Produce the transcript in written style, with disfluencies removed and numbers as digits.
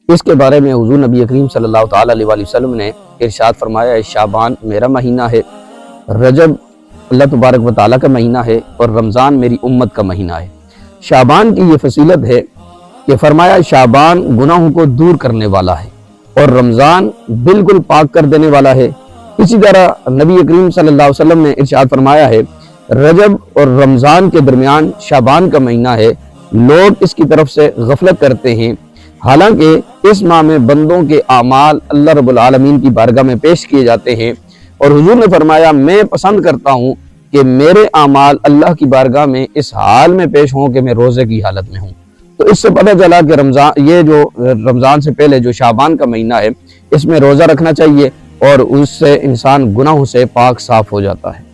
اس کے بارے میں حضور نبی کریم صلی اللہ تعالیٰ علیہ وسلم نے ارشاد فرمایا ہے، شعبان میرا مہینہ ہے، رجب اللہ تبارک و تعالیٰ کا مہینہ ہے، اور رمضان میری امت کا مہینہ ہے۔ شعبان کی یہ فضیلت ہے کہ فرمایا شعبان گناہوں کو دور کرنے والا ہے اور رمضان بالکل پاک کر دینے والا ہے۔ اسی طرح نبی کریم صلی اللہ علیہ وسلم نے ارشاد فرمایا ہے، رجب اور رمضان کے درمیان شعبان کا مہینہ ہے، لوگ اس کی طرف سے غفلت کرتے ہیں، حالانکہ اس ماہ میں بندوں کے اعمال اللہ رب العالمین کی بارگاہ میں پیش کیے جاتے ہیں، اور حضور نے فرمایا میں پسند کرتا ہوں کہ میرے اعمال اللہ کی بارگاہ میں اس حال میں پیش ہوں کہ میں روزے کی حالت میں ہوں۔ تو اس سے پتہ چلا کہ رمضان سے پہلے جو شعبان کا مہینہ ہے، اس میں روزہ رکھنا چاہیے اور اس سے انسان گناہوں سے پاک صاف ہو جاتا ہے۔